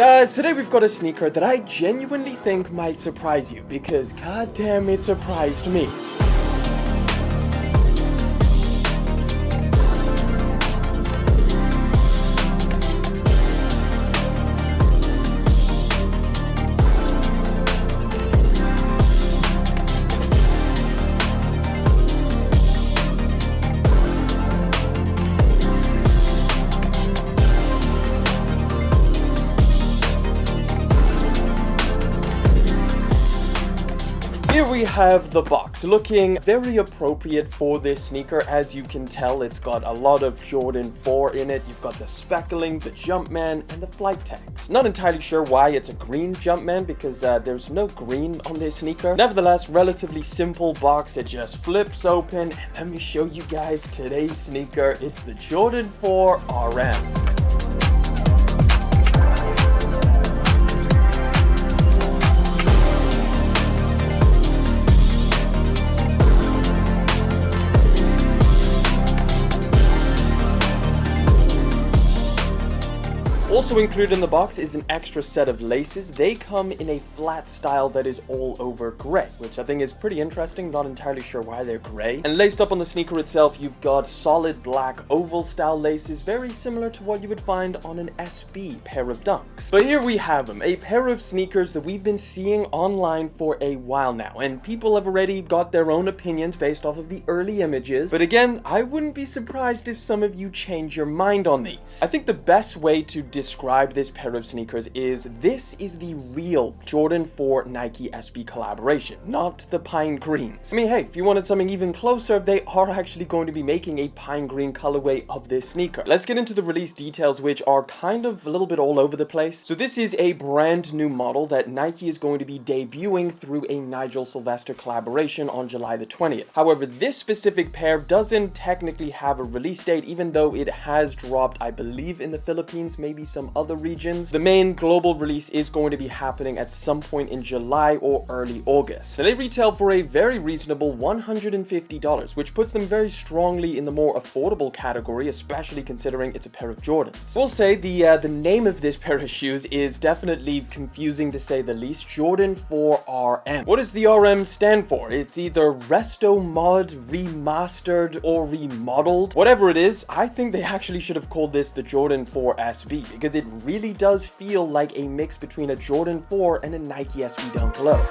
Guys, today we've got a sneaker that I genuinely think might surprise you because goddamn it surprised me. Here we have the box, looking very appropriate for this sneaker. As you can tell, it's got a lot of Jordan 4 in it. You've got the speckling, the Jumpman, and the flight tags. Not entirely sure why it's a green Jumpman because there's no green on this sneaker. Nevertheless, relatively simple box. It just flips open, and let me show you guys today's sneaker. It's the Jordan 4 RM. Also included in the box is an extra set of laces. They come in a flat style that is all over gray, which I think is pretty interesting. Not entirely sure why they're gray. And laced up on the sneaker itself, you've got solid black oval style laces, very similar to what you would find on an SB pair of Dunks. But here we have them, a pair of sneakers that we've been seeing online for a while now, and people have already got their own opinions based off of the early images. But again, I wouldn't be surprised if some of you change your mind on these. I think the best way to describe this pair of sneakers is this is the real Jordan 4 Nike SB collaboration, not the pine greens. I mean, hey, if you wanted something even closer, they are actually going to be making a pine green colorway of this sneaker. Let's get into the release details, which are kind of a little bit all over the place. So this is a brand new model that Nike is going to be debuting through a Nigel Sylvester collaboration on July the 20th. However, this specific pair doesn't technically have a release date, even though it has dropped, I believe, in the Philippines, maybe some other regions. The main global release is going to be happening at some point in July or early August. Now, they retail for a very reasonable $150, which puts them very strongly in the more affordable category, especially considering it's a pair of Jordans. We'll say the name of this pair of shoes is definitely confusing to say the least. Jordan 4 RM. What does the RM stand for? It's either Resto Mod, Remastered, or Remodeled. Whatever it is, I think they actually should have called this the Jordan 4 SB, because it really does feel like a mix between a Jordan 4 and a Nike SB Dunk Low.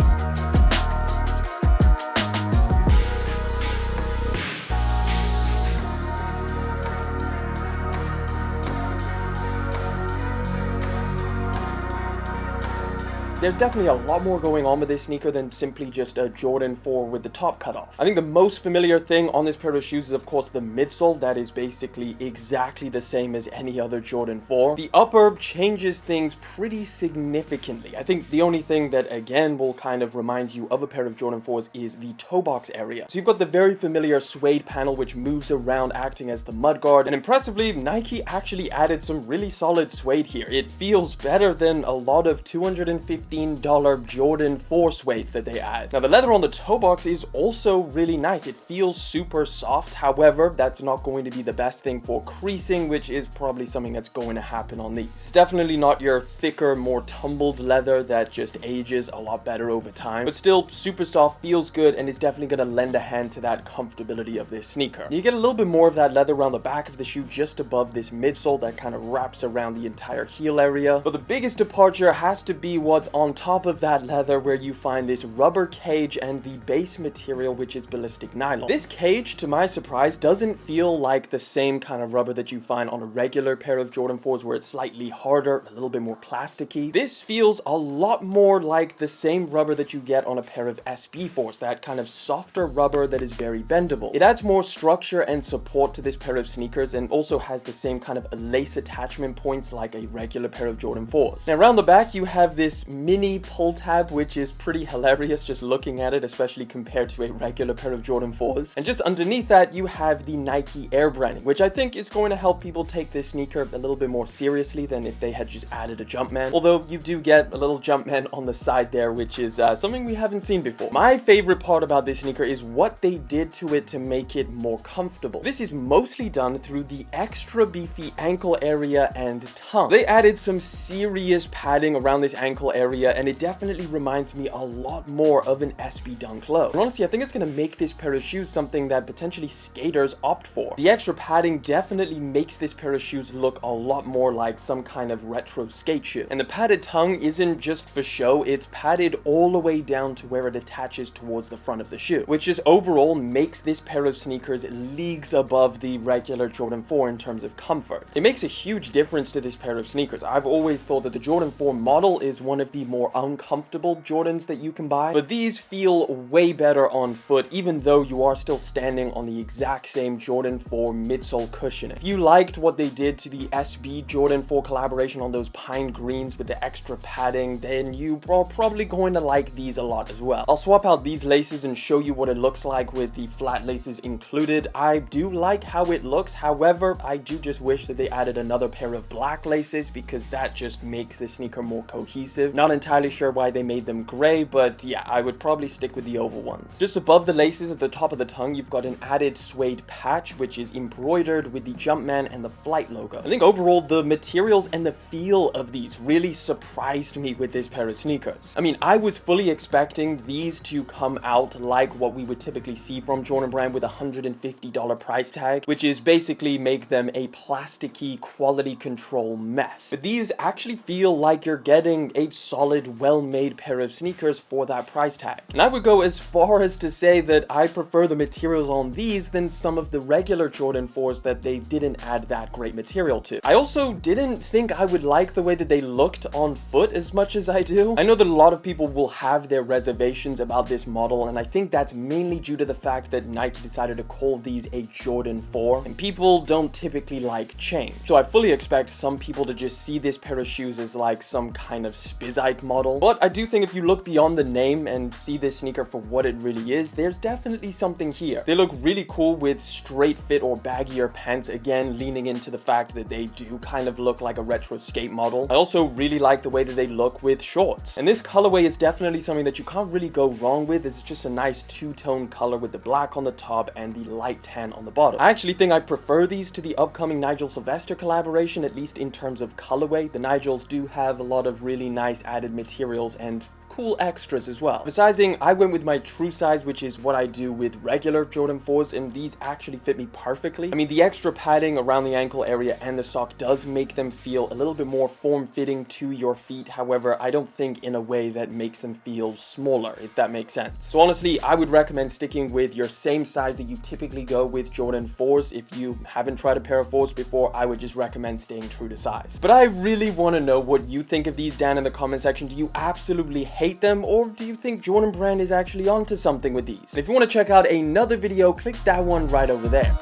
There's definitely a lot more going on with this sneaker than simply just a Jordan 4 with the top cut off. I think the most familiar thing on this pair of shoes is, of course, the midsole. That is basically exactly the same as any other Jordan 4. The upper changes things pretty significantly. I think the only thing that, again, will kind of remind you of a pair of Jordan 4s is the toe box area. So you've got the very familiar suede panel, which moves around acting as the mudguard. And impressively, Nike actually added some really solid suede here. It feels better than a lot of $250 Jordan 4 suede that they add. Now, the leather on the toe box is also really nice. It feels super soft. However, that's not going to be the best thing for creasing, which is probably something that's going to happen on these. It's definitely not your thicker, more tumbled leather that just ages a lot better over time, but still super soft, feels good, and is definitely going to lend a hand to that comfortability of this sneaker. You get a little bit more of that leather around the back of the shoe, just above this midsole that kind of wraps around the entire heel area. But the biggest departure has to be what's on top of that leather, where you find this rubber cage and the base material, which is ballistic nylon. This cage, to my surprise, doesn't feel like the same kind of rubber that you find on a regular pair of Jordan 4s, where it's slightly harder, a little bit more plasticky. This feels a lot more like the same rubber that you get on a pair of SB 4s, that kind of softer rubber that is very bendable. It adds more structure and support to this pair of sneakers, and also has the same kind of lace attachment points like a regular pair of Jordan 4s. Now, around the back, you have this mini pull tab, which is pretty hilarious just looking at it, especially compared to a regular pair of Jordan 4s. And just underneath that, you have the Nike Air branding, which I think is going to help people take this sneaker a little bit more seriously than if they had just added a Jumpman. Although you do get a little Jumpman on the side there, which is something we haven't seen before. My favorite part about this sneaker is what they did to it to make it more comfortable. This is mostly done through the extra beefy ankle area and tongue. They added some serious padding around this ankle area, and it definitely reminds me a lot more of an SB Dunk Low. And honestly, I think it's going to make this pair of shoes something that potentially skaters opt for. The extra padding definitely makes this pair of shoes look a lot more like some kind of retro skate shoe. And the padded tongue isn't just for show, it's padded all the way down to where it attaches towards the front of the shoe, which just overall makes this pair of sneakers leagues above the regular Jordan 4 in terms of comfort. It makes a huge difference to this pair of sneakers. I've always thought that the Jordan 4 model is one of the more uncomfortable Jordans that you can buy, but these feel way better on foot, even though you are still standing on the exact same Jordan 4 midsole cushioning. If you liked what they did to the SB Jordan 4 collaboration on those pine greens with the extra padding, then you are probably going to like these a lot as well. I'll swap out these laces and show you what it looks like with the flat laces included. I do like how it looks, however, I do just wish that they added another pair of black laces because that just makes the sneaker more cohesive. Not entirely sure why they made them gray, but yeah, I would probably stick with the oval ones. Just above the laces at the top of the tongue, you've got an added suede patch, which is embroidered with the Jumpman and the Flight logo. I think overall, the materials and the feel of these really surprised me with this pair of sneakers. I mean, I was fully expecting these to come out like what we would typically see from Jordan Brand with a $150 price tag, which is basically make them a plasticky quality control mess. But these actually feel like you're getting a solid, well-made pair of sneakers for that price tag. And I would go as far as to say that I prefer the materials on these than some of the regular Jordan 4s that they didn't add that great material to. I also didn't think I would like the way that they looked on foot as much as I do. I know that a lot of people will have their reservations about this model, and I think that's mainly due to the fact that Nike decided to call these a Jordan 4, and people don't typically like change. So I fully expect some people to just see this pair of shoes as like some kind of Spizike model. But I do think if you look beyond the name and see this sneaker for what it really is, there's definitely something here. They look really cool with straight fit or baggier pants, again leaning into the fact that they do kind of look like a retro skate model. I also really like the way that they look with shorts. And this colorway is definitely something that you can't really go wrong with. It's just a nice two-tone color with the black on the top and the light tan on the bottom. I actually think I prefer these to the upcoming Nigel Sylvester collaboration, at least in terms of colorway. The Nigels do have a lot of really nice added materials and cool extras as well. For sizing, I went with my true size, which is what I do with regular Jordan 4s, and these actually fit me perfectly. I mean, the extra padding around the ankle area and the sock does make them feel a little bit more form-fitting to your feet. However, I don't think in a way that makes them feel smaller, if that makes sense. So honestly, I would recommend sticking with your same size that you typically go with Jordan 4s. If you haven't tried a pair of 4s before, I would just recommend staying true to size. But I really want to know what you think of these down in the comment section. Do you absolutely hate them, or do you think Jordan Brand is actually onto something with these? And if you want to check out another video, click that one right over there.